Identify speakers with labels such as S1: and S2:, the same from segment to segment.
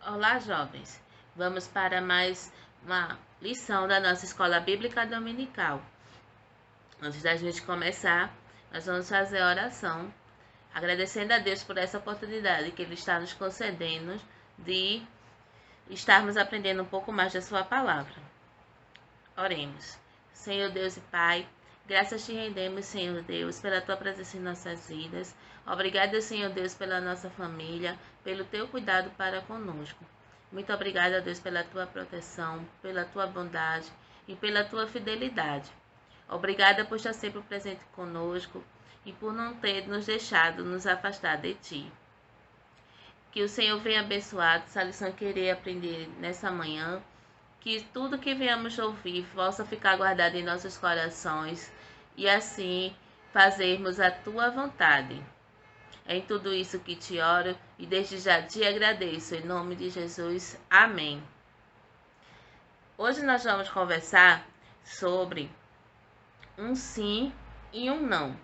S1: Olá, jovens! Vamos para mais uma lição da nossa Escola Bíblica Dominical. Antes da gente começar, nós vamos fazer a oração, agradecendo a Deus por essa oportunidade que Ele está nos concedendo de estarmos aprendendo um pouco mais da Sua palavra. Oremos. Senhor Deus e Pai, graças te rendemos, Senhor Deus, pela Tua presença em nossas vidas. Obrigada, Senhor Deus, pela nossa família, pelo Teu cuidado para conosco. Muito obrigada, Deus, pela Tua proteção, pela Tua bondade e pela Tua fidelidade. Obrigada por estar sempre presente conosco e por não ter nos deixado nos afastar de Ti. Que o Senhor venha abençoar essa lição que irei aprender nessa manhã. Que tudo que venhamos ouvir possa ficar guardado em nossos corações e assim fazermos a Tua vontade. É em tudo isso que te oro e desde já te agradeço. Em nome de Jesus. Amém. Hoje nós vamos conversar sobre um sim e um não.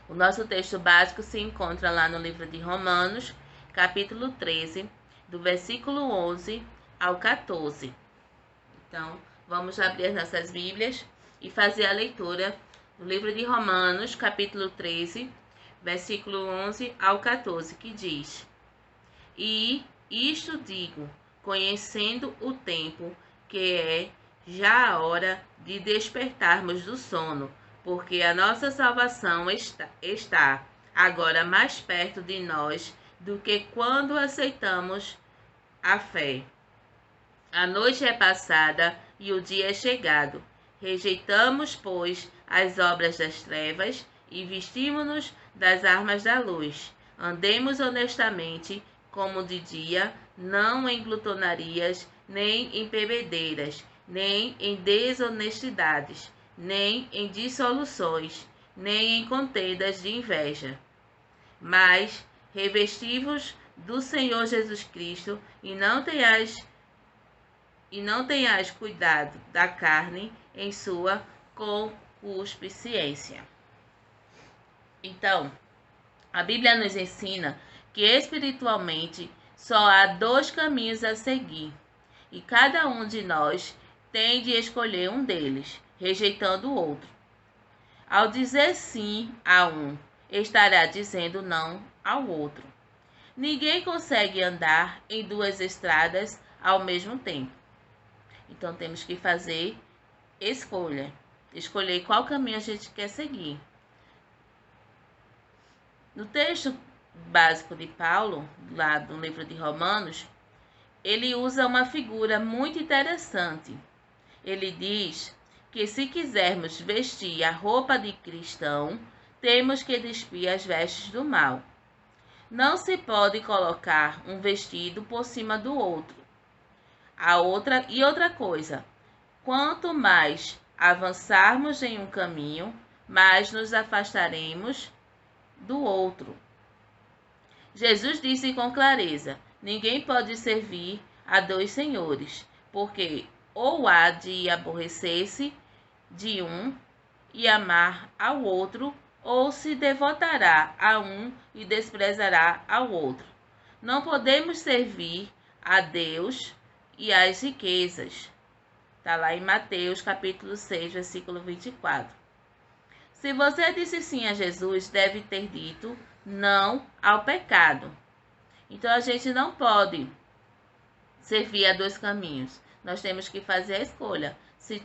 S1: O nosso texto básico se encontra lá no livro de Romanos, capítulo 13, do versículo 11 ao 14. Então, vamos abrir as nossas Bíblias e fazer a leitura do livro de Romanos, capítulo 13, versículo 11 ao 14, que diz: E isto digo, conhecendo o tempo, que é já a hora de despertarmos do sono, porque a nossa salvação está agora mais perto de nós do que quando aceitamos a fé. A noite é passada e o dia é chegado. Rejeitamos, pois, as obras das trevas e vestimos-nos das armas da luz. Andemos honestamente, como de dia, não em glutonarias, nem em bebedeiras, nem em desonestidades, nem em dissoluções, nem em contendas de inveja. Mas revesti-vos do Senhor Jesus Cristo e não tenhais cuidado da carne em sua concupiscência. Então, a Bíblia nos ensina que espiritualmente só há dois caminhos a seguir, e cada um de nós tem de escolher um deles, rejeitando o outro. Ao dizer sim a um, estará dizendo não ao outro. Ninguém consegue andar em duas estradas ao mesmo tempo. Então temos que fazer escolher qual caminho a gente quer seguir. No texto básico de Paulo, lá do livro de Romanos, ele usa uma figura muito interessante. Ele diz que se quisermos vestir a roupa de cristão, temos que despir as vestes do mal. Não se pode colocar um vestido por cima do outro. Outra coisa, quanto mais avançarmos em um caminho, mais nos afastaremos do outro. Jesus disse com clareza: ninguém pode servir a dois senhores, porque ou há de aborrecer-se de um e amar ao outro, ou se devotará a um e desprezará ao outro. Não podemos servir a Deus e às riquezas. Está lá em Mateus, capítulo 6, versículo 24. Se você disse sim a Jesus, deve ter dito não ao pecado. Então, a gente não pode servir a dois caminhos. Nós temos que fazer a escolha. Se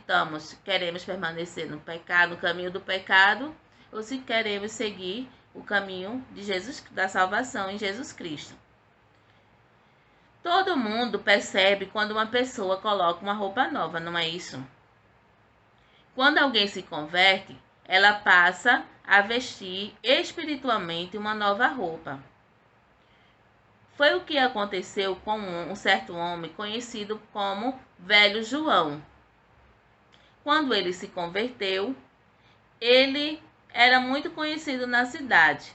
S1: queremos permanecer no pecado, no caminho do pecado, ou se queremos seguir o caminho de Jesus, da salvação em Jesus Cristo. Todo mundo percebe quando uma pessoa coloca uma roupa nova, não é isso? Quando alguém se converte, ela passa a vestir espiritualmente uma nova roupa. Foi o que aconteceu com um certo homem conhecido como Velho João. Quando ele se converteu, ele era muito conhecido na cidade.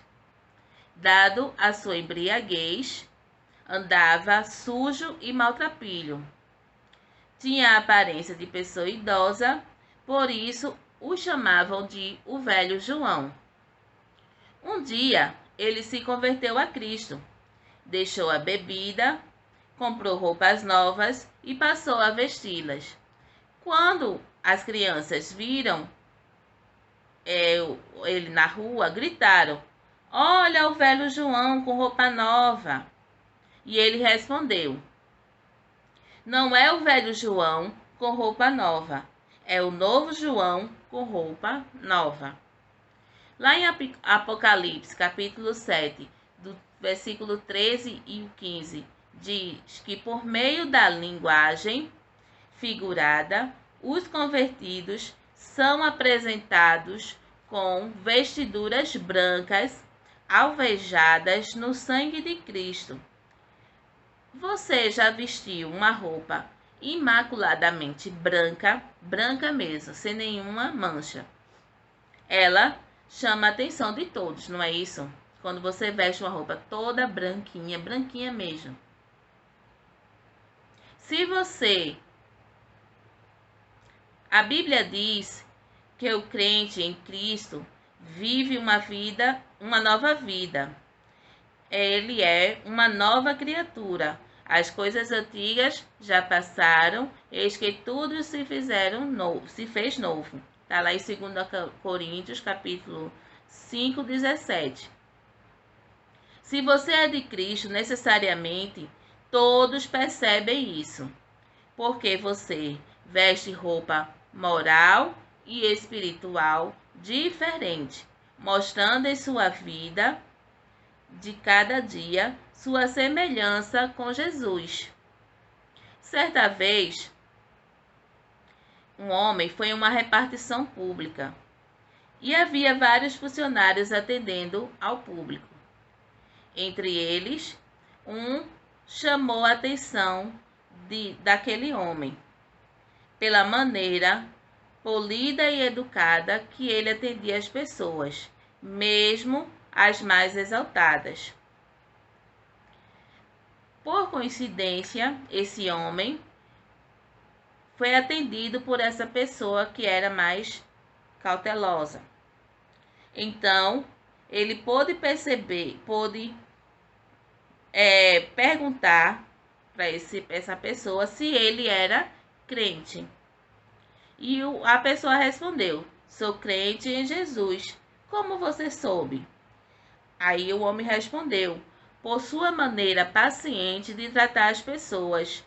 S1: Dado a sua embriaguez, andava sujo e maltrapilho. Tinha a aparência de pessoa idosa, por isso o chamavam de o Velho João. Um dia, ele se converteu a Cristo, deixou a bebida, comprou roupas novas e passou a vesti-las. Quando as crianças viram ele na rua, gritaram: "Olha o velho João com roupa nova!" E ele respondeu: "Não é o velho João com roupa nova, é o novo João com roupa nova." Lá em Apocalipse, capítulo 7, do versículo 13 e 15, diz que por meio da linguagem figurada, os convertidos são apresentados com vestiduras brancas, alvejadas no sangue de Cristo. Você já vestiu uma roupa imaculadamente branca, branca mesmo, sem nenhuma mancha? Ela chama a atenção de todos, não é isso? Quando você veste uma roupa toda branquinha, branquinha mesmo. A Bíblia diz que o crente em Cristo vive uma nova vida. Ele é uma nova criatura. As coisas antigas já passaram, eis que tudo se fez novo. Está lá em 2 Coríntios, capítulo 5, 17. Se você é de Cristo, necessariamente, todos percebem isso, porque você veste roupa moral e espiritual diferente, mostrando em sua vida de cada dia sua semelhança com Jesus. Certa vez, um homem foi em uma repartição pública e havia vários funcionários atendendo ao público. Entre eles, um chamou a atenção daquele homem pela maneira polida e educada que ele atendia as pessoas, mesmo as mais exaltadas. Por coincidência, esse homem foi atendido por essa pessoa que era mais cautelosa. Então, ele pôde perguntar para essa pessoa se ele era crente. E a pessoa respondeu: "Sou crente em Jesus. Como você soube?" Aí o homem respondeu: "Por sua maneira paciente de tratar as pessoas,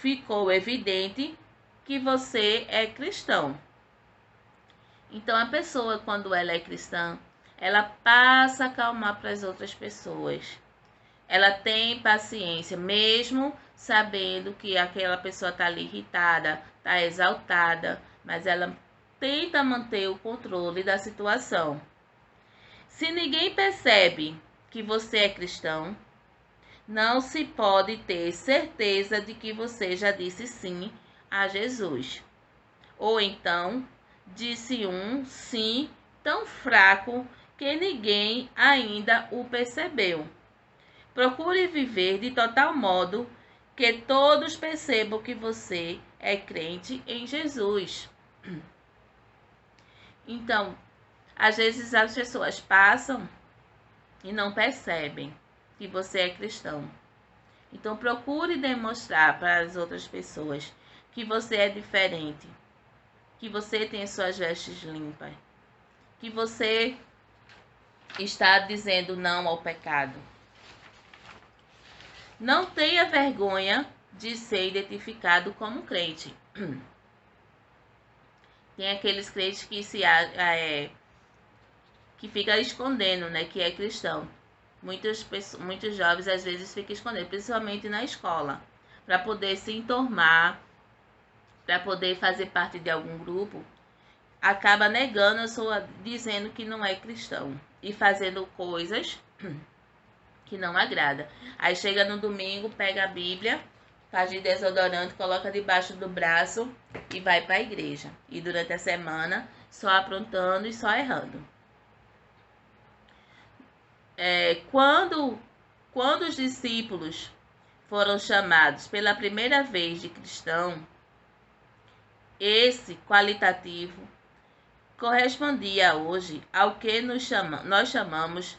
S1: ficou evidente que você é cristão." Então, a pessoa, quando ela é cristã, ela passa a acalmar para as outras pessoas. Ela tem paciência, mesmo sabendo que aquela pessoa está ali irritada, está exaltada, mas ela tenta manter o controle da situação. Se ninguém percebe que você é cristão, não se pode ter certeza de que você já disse sim a Jesus. Ou então, disse um sim tão fraco que ninguém ainda o percebeu. Procure viver de tal modo que todos percebam que você é crente em Jesus. Então, às vezes as pessoas passam e não percebem que você é cristão. Então, procure demonstrar para as outras pessoas que você é diferente, que você tem suas vestes limpas, que você está dizendo não ao pecado. Não tenha vergonha de ser identificado como crente. Tem aqueles crentes que que fica escondendo, né, que é cristão. Muitos jovens às vezes ficam escondendo, principalmente na escola, para poder se enturmar, para poder fazer parte de algum grupo, acaba negando dizendo que não é cristão e fazendo coisas que não agrada. Aí chega no domingo, pega a Bíblia, faz de desodorante, coloca debaixo do braço e vai para a igreja. E durante a semana só aprontando e só errando. Quando os discípulos foram chamados pela primeira vez de cristão, esse qualitativo correspondia hoje ao que nós chamamos.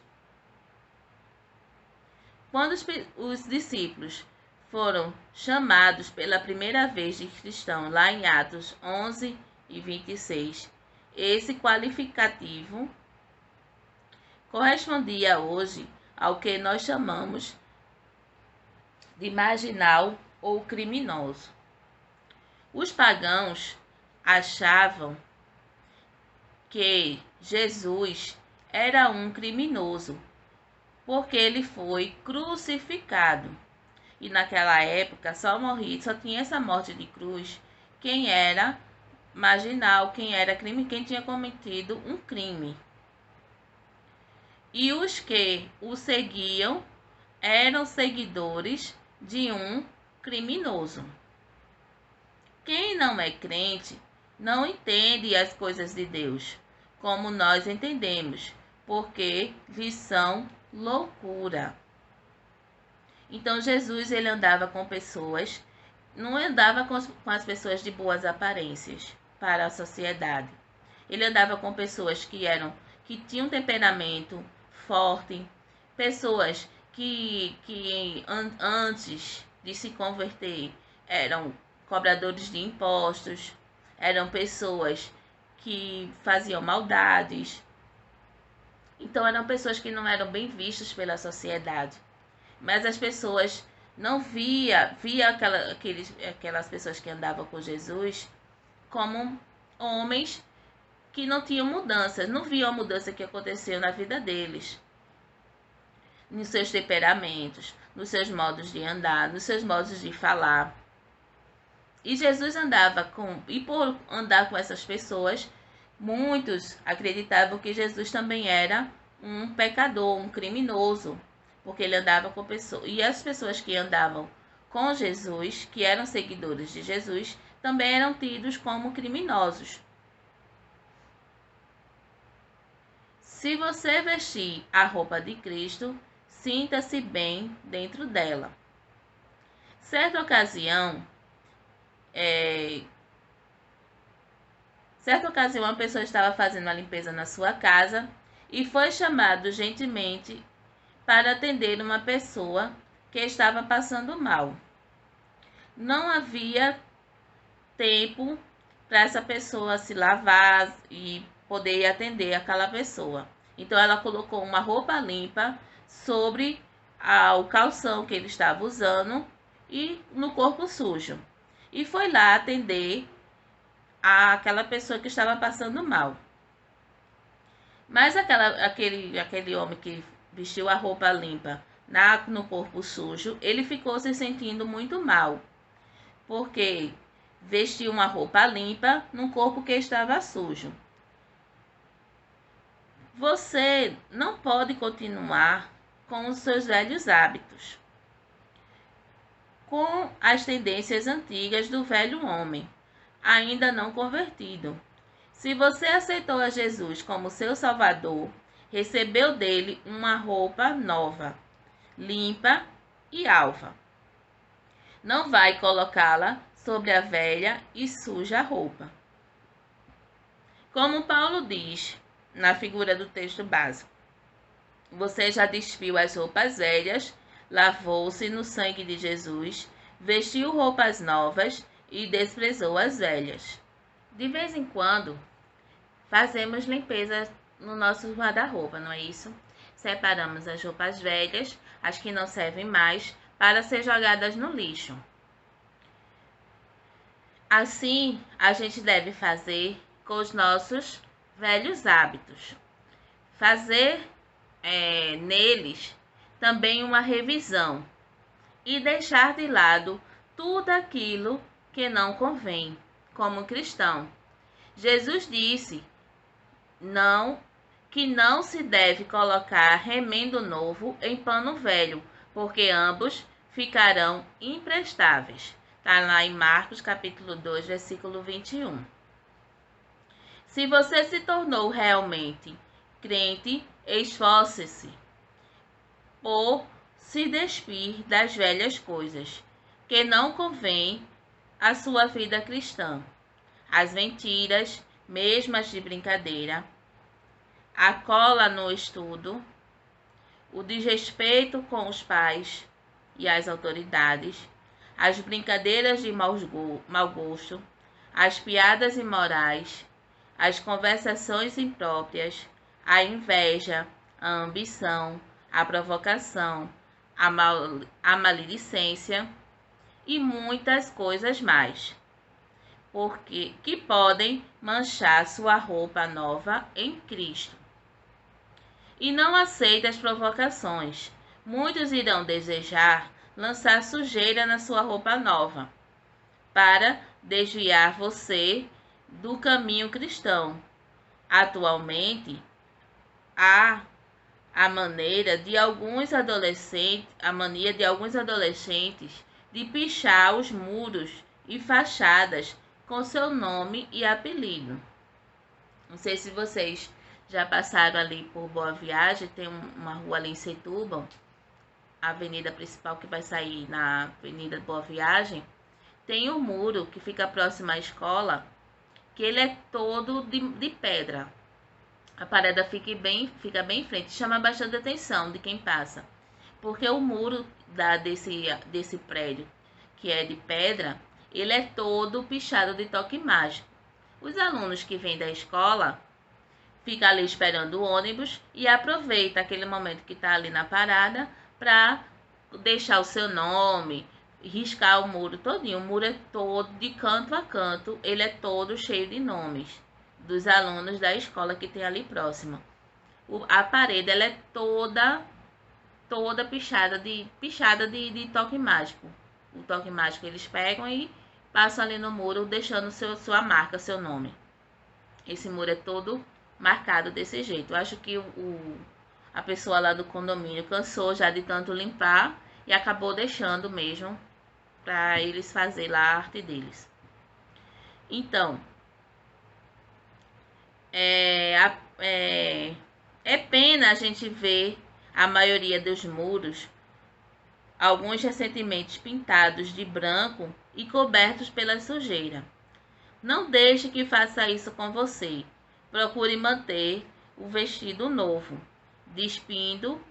S1: Quando os discípulos foram chamados pela primeira vez de cristão, lá em Atos 11 e 26. Esse qualificativo correspondia hoje ao que nós chamamos de marginal ou criminoso. Os pagãos achavam que Jesus era um criminoso, porque ele foi crucificado. E naquela época só tinha essa morte de cruz quem era marginal, quem era crime, quem tinha cometido um crime. E os que o seguiam eram seguidores de um criminoso. Quem não é crente não entende as coisas de Deus como nós entendemos, porque lhes são loucura. Então Jesus ele andava com pessoas, não andava com as pessoas de boas aparências para a sociedade. Ele andava com pessoas que tinham temperamento forte, pessoas que antes de se converter eram cobradores de impostos, eram pessoas que faziam maldades. Então eram pessoas que não eram bem vistas pela sociedade. Mas as pessoas não via aquelas pessoas que andavam com Jesus como homens que não tinham mudanças, não viam a mudança que aconteceu na vida deles, nos seus temperamentos, nos seus modos de andar, nos seus modos de falar. E Jesus por andar com essas pessoas, muitos acreditavam que Jesus também era um pecador, um criminoso, porque ele andava com pessoas. E as pessoas que andavam com Jesus, que eram seguidores de Jesus, também eram tidos como criminosos. Se você vestir a roupa de Cristo, sinta-se bem dentro dela. Certa ocasião, uma pessoa estava fazendo a limpeza na sua casa e foi chamado gentilmente para atender uma pessoa que estava passando mal. Não havia tempo para essa pessoa se lavar e poder atender aquela pessoa. Então ela colocou uma roupa limpa sobre o calção que ele estava usando e no corpo sujo. E foi lá atender aquela pessoa que estava passando mal. Mas aquele homem que vestiu a roupa limpa no corpo sujo, ele ficou se sentindo muito mal, porque vestiu uma roupa limpa no corpo que estava sujo. Você não pode continuar com os seus velhos hábitos, com as tendências antigas do velho homem, ainda não convertido. Se você aceitou a Jesus como seu Salvador, recebeu dele uma roupa nova, limpa e alva. Não vai colocá-la sobre a velha e suja roupa. Como Paulo diz na figura do texto básico, você já despiu as roupas velhas, lavou-se no sangue de Jesus, vestiu roupas novas e desprezou as velhas. De vez em quando, fazemos limpeza no nosso guarda-roupa, não é isso? Separamos as roupas velhas, as que não servem mais, para ser jogadas no lixo. Assim, a gente deve fazer com os nossos velhos hábitos. Fazer neles também uma revisão e deixar de lado tudo aquilo que não convém, como cristão. Jesus disse que não se deve colocar remendo novo em pano velho, porque ambos ficarão imprestáveis. Está lá em Marcos capítulo 2, versículo 21. Se você se tornou realmente crente, esforce-se por se despir das velhas coisas que não convém à sua vida cristã. As mentiras, mesmo as de brincadeira, a cola no estudo, o desrespeito com os pais e as autoridades, as brincadeiras de mau gosto, as piadas imorais, as conversações impróprias, a inveja, a ambição, a provocação, a maledicência e muitas coisas mais, porque que podem manchar sua roupa nova em Cristo. E não aceite as provocações. Muitos irão desejar lançar sujeira na sua roupa nova, para desviar você do caminho cristão. Atualmente, há a mania de alguns adolescentes de pichar os muros e fachadas com seu nome e apelido. Não sei se vocês já passaram ali por Boa Viagem, tem uma rua ali em Setúbal, a avenida principal que vai sair na Avenida Boa Viagem, tem um muro que fica próximo à escola, que ele é todo de pedra. A parede fica bem em frente, chama bastante atenção de quem passa, porque o muro desse prédio, que é de pedra, ele é todo pichado de toque mágico. Os alunos que vêm da escola ficam ali esperando o ônibus e aproveita aquele momento que está ali na parada para deixar o seu nome, riscar o muro todinho. O muro é todo, de canto a canto, ele é todo cheio de nomes dos alunos da escola que tem ali próxima. A parede ela é toda pichada de toque mágico. O toque mágico eles pegam e passam ali no muro, deixando sua marca, seu nome. Esse muro é todo marcado desse jeito. Eu acho que a pessoa lá do condomínio cansou já de tanto limpar e acabou deixando mesmo para eles fazerem lá a arte deles. Então, é pena a gente ver a maioria dos muros, alguns recentemente pintados de branco e cobertos pela sujeira. Não deixe que faça isso com você. Procure manter o vestido novo, despindo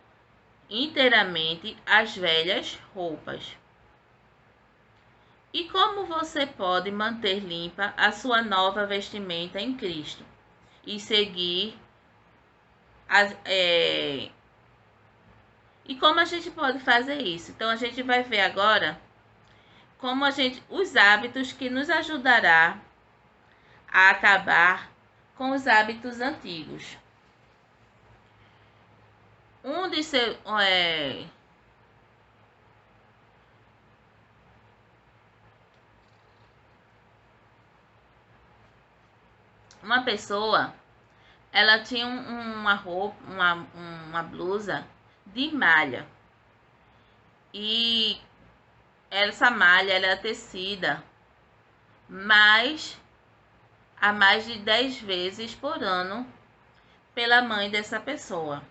S1: inteiramente as velhas roupas. E como você pode manter limpa a sua nova vestimenta em Cristo e seguir E como a gente pode fazer isso? Então a gente vai ver agora os hábitos que nos ajudará a acabar com os hábitos antigos. Uma pessoa, ela tinha uma roupa, uma blusa de malha, e essa malha ela é tecida a mais de 10 vezes por ano pela mãe dessa pessoa.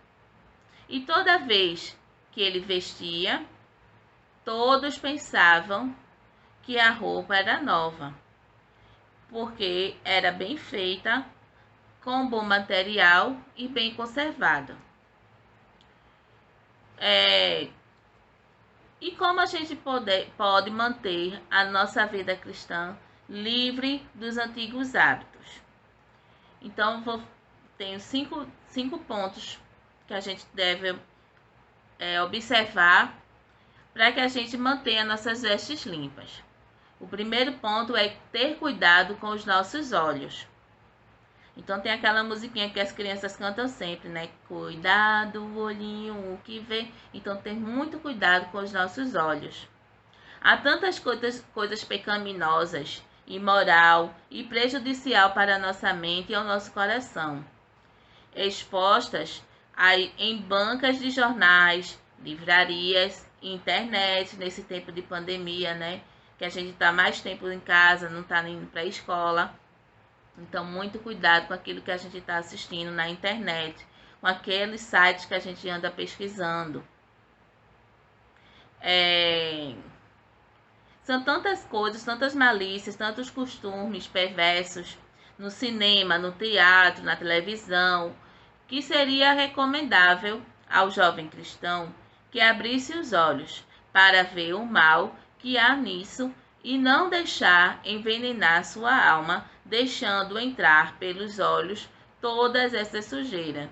S1: E toda vez que ele vestia, todos pensavam que a roupa era nova, porque era bem feita, com bom material e bem conservada. E como a gente pode manter a nossa vida cristã livre dos antigos hábitos? Então, tenho cinco pontos que a gente deve observar para que a gente mantenha nossas vestes limpas. O primeiro ponto é ter cuidado com os nossos olhos. Então tem aquela musiquinha que as crianças cantam sempre, né? Cuidado, o olhinho, o que vê. Então ter muito cuidado com os nossos olhos. Há tantas coisas pecaminosas, imoral e prejudicial para a nossa mente e ao nosso coração, expostas em bancas de jornais, livrarias, internet, nesse tempo de pandemia, né? Que a gente está mais tempo em casa, não está indo para a escola. Então, muito cuidado com aquilo que a gente está assistindo na internet, com aqueles sites que a gente anda pesquisando. São tantas coisas, tantas malícias, tantos costumes perversos no cinema, no teatro, na televisão, que seria recomendável ao jovem cristão que abrisse os olhos para ver o mal que há nisso e não deixar envenenar sua alma, deixando entrar pelos olhos todas essas sujeiras.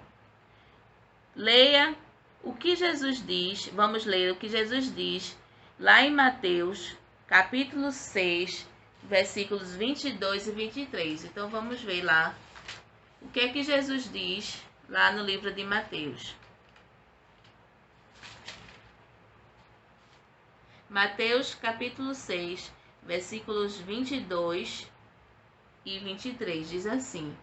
S1: Leia o que Jesus diz, vamos ler o que Jesus diz lá em Mateus, capítulo 6, versículos 22 e 23. Então, vamos ver lá o que é que Jesus diz lá no livro de Mateus. Mateus, capítulo 6, versículos 22 e 23, diz assim: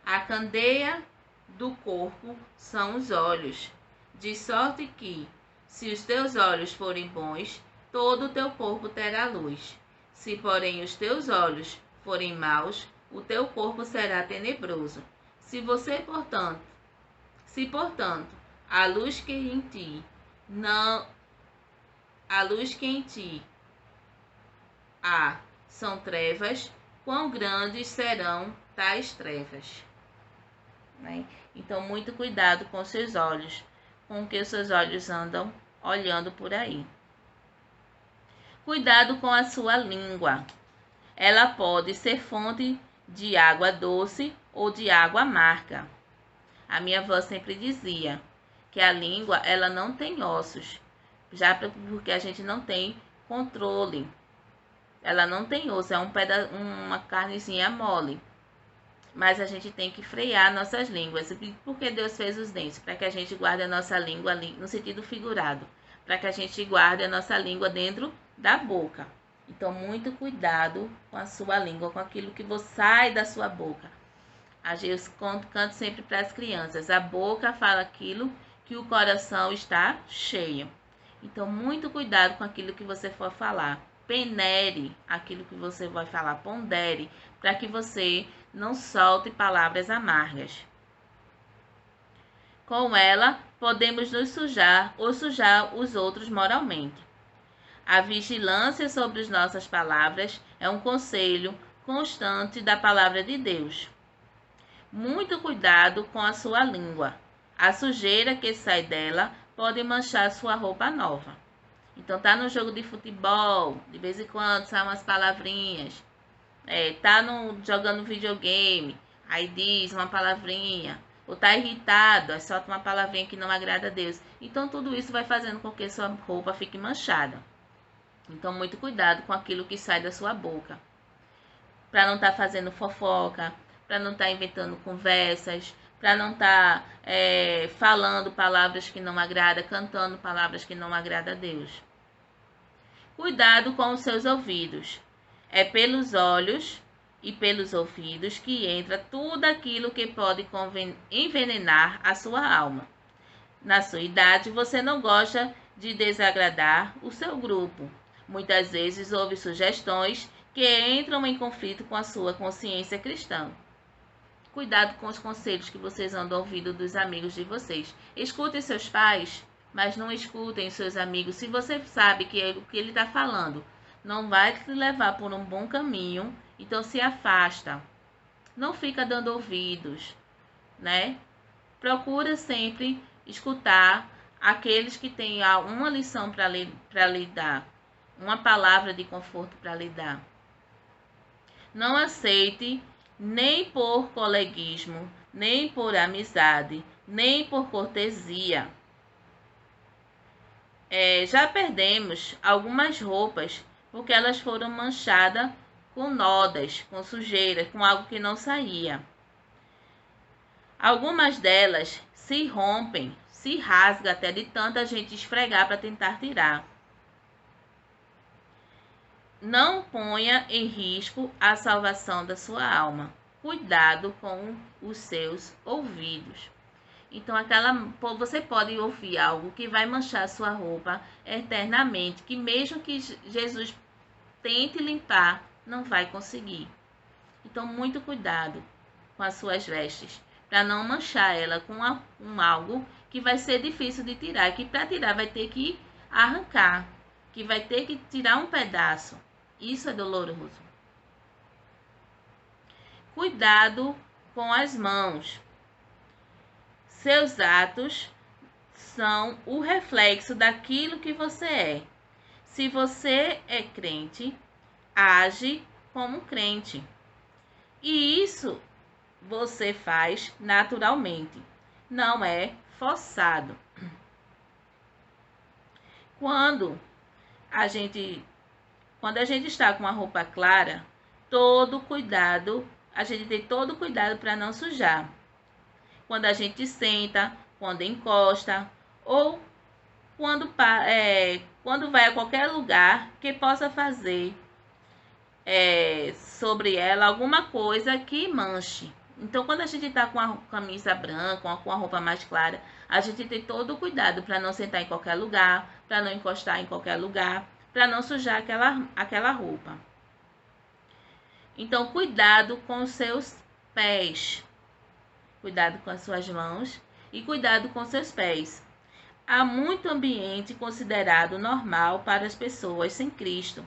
S1: A candeia do corpo são os olhos, de sorte que, se os teus olhos forem bons, todo o teu corpo terá luz. Se, porém, os teus olhos forem maus, o teu corpo será tenebroso. Se, portanto, a luz que em ti há são trevas, quão grandes serão tais trevas? Né? Então, muito cuidado com seus olhos, com o que os seus olhos andam olhando por aí. Cuidado com a sua língua. Ela pode ser fonte de água doce ou de água amarga. A minha avó sempre dizia que a língua ela não tem ossos, já porque a gente não tem controle. Ela não tem osso, é uma carnezinha mole. Mas a gente tem que frear nossas línguas. Porque Deus fez os dentes? Para que a gente guarde a nossa língua no sentido figurado. Para que a gente guarde a nossa língua dentro da boca. Então, muito cuidado com a sua língua, com aquilo que sai da sua boca. Eu canto sempre para as crianças. A boca fala aquilo que o coração está cheio. Então, muito cuidado com aquilo que você for falar. Penere aquilo que você vai falar, pondere, para que você não solte palavras amargas. Com ela, podemos nos sujar ou sujar os outros moralmente. A vigilância sobre as nossas palavras é um conselho constante da palavra de Deus. Muito cuidado com a sua língua. A sujeira que sai dela pode manchar sua roupa nova. Então, tá no jogo de futebol, de vez em quando saem umas palavrinhas. Tá jogando videogame, aí diz uma palavrinha. Ou tá irritado, aí solta uma palavrinha que não agrada a Deus. Então, tudo isso vai fazendo com que sua roupa fique manchada. Então, muito cuidado com aquilo que sai da sua boca. Para não estar fazendo fofoca, para não estar inventando conversas, para não estar falando palavras que não agradam, cantando palavras que não agradam a Deus. Cuidado com os seus ouvidos. É pelos olhos e pelos ouvidos que entra tudo aquilo que pode envenenar a sua alma. Na sua idade, você não gosta de desagradar o seu grupo. Muitas vezes ouve sugestões que entram em conflito com a sua consciência cristã. Cuidado com os conselhos que vocês andam ouvindo dos amigos de vocês. Escutem seus pais, mas não escutem seus amigos. Se você sabe que o que ele está falando não vai te levar por um bom caminho, então se afasta. Não fica dando ouvidos, né? Procura sempre escutar aqueles que têm uma lição para lhe dar, uma palavra de conforto para lhe dar. Não aceite nem por coleguismo, nem por amizade, nem por cortesia. Já perdemos algumas roupas porque elas foram manchadas com nodas, com sujeira, com algo que não saía. Algumas delas se rompem, se rasgam até de tanta gente esfregar para tentar tirar. Não ponha em risco a salvação da sua alma. Cuidado com os seus ouvidos. Então, você pode ouvir algo que vai manchar sua roupa eternamente, que mesmo que Jesus tente limpar, não vai conseguir. Então, muito cuidado com as suas vestes, para não manchar ela com algo que vai ser difícil de tirar, que para tirar vai ter que arrancar, que vai ter que tirar um pedaço. Isso é doloroso. Cuidado com as mãos. Seus atos são o reflexo daquilo que você é. Se você é crente, age como crente. E isso você faz naturalmente, não é forçado. Quando a gente está com a roupa clara, a gente tem todo cuidado para não sujar. Quando a gente senta, quando encosta ou quando vai a qualquer lugar que possa fazer sobre ela alguma coisa que manche. Então, quando a gente está com a camisa branca, com a roupa mais clara, a gente tem todo o cuidado para não sentar em qualquer lugar, para não encostar em qualquer lugar, para não sujar aquela roupa. Então, cuidado com os seus pés, cuidado com as suas mãos e cuidado com seus pés. Há muito ambiente considerado normal para as pessoas sem Cristo,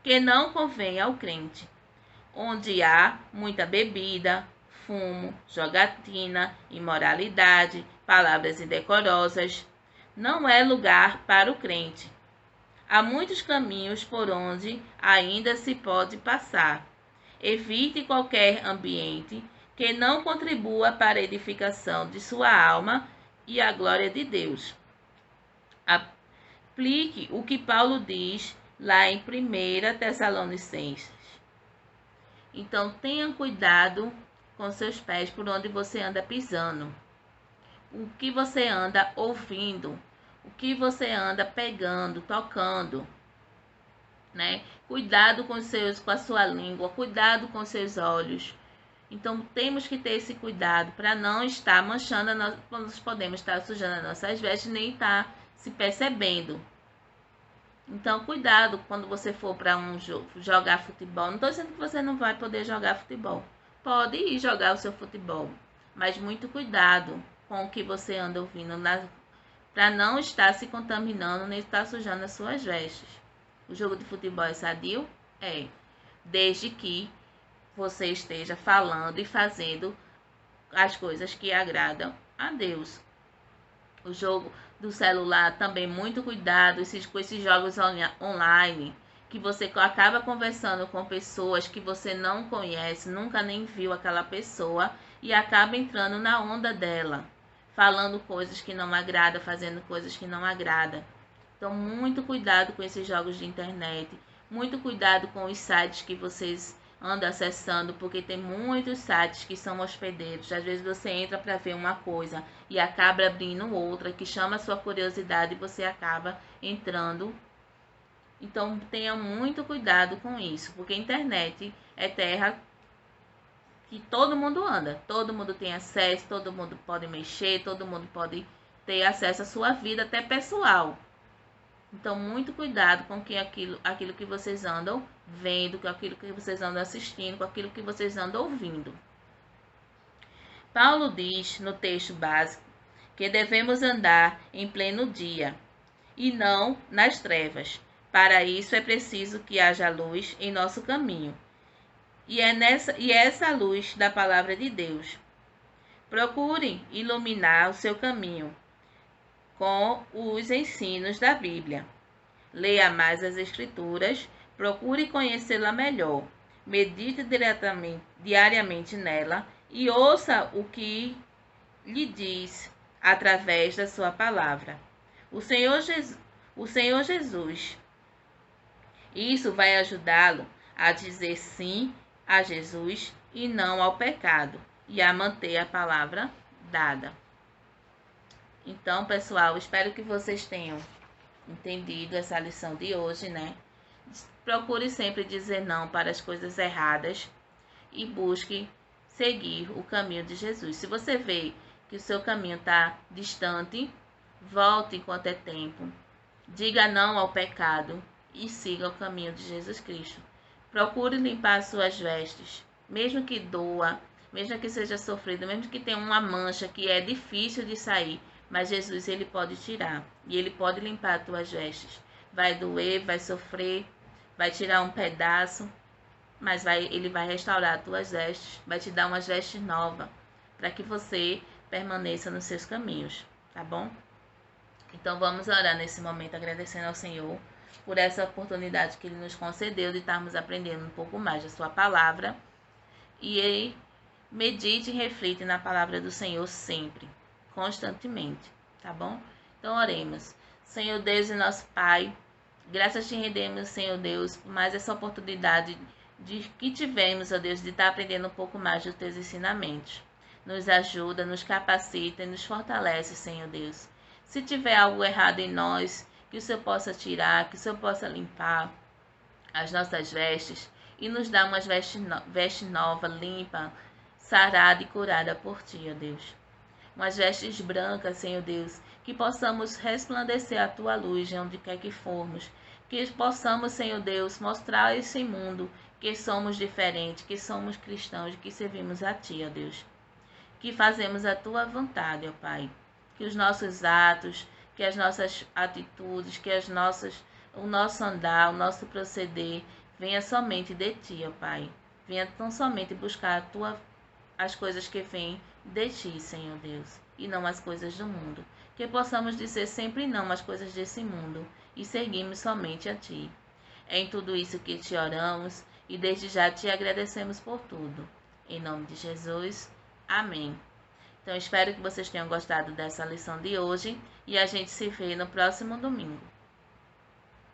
S1: que não convém ao crente, onde há muita bebida, fumo, jogatina, imoralidade, palavras indecorosas. Não é lugar para o crente. Há muitos caminhos por onde ainda se pode passar. Evite qualquer ambiente que não contribua para a edificação de sua alma e a glória de Deus. Aplique o que Paulo diz lá em 1 Tessalonicenses. Então, tenha cuidado com seus pés por onde você anda pisando. O que você anda ouvindo. O que você anda pegando, tocando. Né? Cuidado com a sua língua. Cuidado com seus olhos. Então, temos que ter esse cuidado para não estar manchando, nós podemos estar sujando as nossas vestes, nem estar se percebendo. Então, cuidado quando você for para jogar futebol. Não estou dizendo que você não vai poder jogar futebol. Pode ir jogar o seu futebol, mas muito cuidado com o que você anda ouvindo, para não estar se contaminando nem estar sujando as suas vestes. O jogo de futebol é sadio? É, desde que você esteja falando e fazendo as coisas que agradam a Deus. O jogo do celular também, muito cuidado com esses jogos online, que você acaba conversando com pessoas que você não conhece, nunca nem viu aquela pessoa e acaba entrando na onda dela, falando coisas que não agrada, fazendo coisas que não agrada. Então, muito cuidado com esses jogos de internet, muito cuidado com os sites que vocês anda acessando, porque tem muitos sites que são hospedeiros. Às vezes você entra para ver uma coisa e acaba abrindo outra que chama a sua curiosidade e você acaba entrando. Então tenha muito cuidado com isso, porque a internet é terra que todo mundo anda, todo mundo tem acesso, todo mundo pode mexer, todo mundo pode ter acesso à sua vida, até pessoal. Então, muito cuidado com aquilo que vocês andam vendo, com aquilo que vocês andam assistindo, com aquilo que vocês andam ouvindo. Paulo diz no texto básico que devemos andar em pleno dia e não nas trevas. Para isso é preciso que haja luz em nosso caminho. E é essa luz da palavra de Deus. Procure iluminar o seu caminho com os ensinos da Bíblia. Leia mais as Escrituras, procure conhecê-la melhor, medite diariamente nela e ouça o que lhe diz através da sua palavra. O Senhor Jesus. Isso vai ajudá-lo a dizer sim a Jesus e não ao pecado e a manter a palavra dada. Então, pessoal, espero que vocês tenham entendido essa lição de hoje, né? Procure sempre dizer não para as coisas erradas e busque seguir o caminho de Jesus. Se você vê que o seu caminho está distante, volte enquanto é tempo. Diga não ao pecado e siga o caminho de Jesus Cristo. Procure limpar suas vestes, mesmo que doa, mesmo que seja sofrido, mesmo que tenha uma mancha que é difícil de sair. Mas Jesus, ele pode tirar e ele pode limpar as tuas vestes. Vai doer, vai sofrer, vai tirar um pedaço, mas ele vai restaurar as tuas vestes, vai te dar umas vestes novas, para que você permaneça nos seus caminhos, tá bom? Então vamos orar nesse momento, agradecendo ao Senhor por essa oportunidade que Ele nos concedeu de estarmos aprendendo um pouco mais da Sua palavra. E medite e reflita na palavra do Senhor sempre, constantemente, tá bom? Então, oremos. Senhor Deus e nosso Pai, graças te rendemos, Senhor Deus, por mais essa oportunidade que tivemos, ó Deus, de estar aprendendo um pouco mais dos teus ensinamentos. Nos ajuda, nos capacita e nos fortalece, Senhor Deus. Se tiver algo errado em nós, que o Senhor possa tirar, que o Senhor possa limpar as nossas vestes e nos dar umas veste nova, limpa, sarada e curada por Ti, ó Deus. Umas vestes brancas, Senhor Deus, que possamos resplandecer a Tua luz onde quer que formos, que possamos, Senhor Deus, mostrar a esse mundo que somos diferentes, que somos cristãos, que servimos a Ti, ó Deus. Que fazemos a Tua vontade, ó Pai. Que os nossos atos, que as nossas atitudes, que o nosso andar, o nosso proceder, venha somente de Ti, ó Pai. Venha tão somente buscar as coisas que vêm de Ti, Senhor Deus, e não as coisas do mundo. Que possamos dizer sempre não às coisas desse mundo e seguirmos somente a Ti. É em tudo isso que Te oramos e desde já Te agradecemos por tudo. Em nome de Jesus, amém. Então, espero que vocês tenham gostado dessa lição de hoje e a gente se vê no próximo domingo.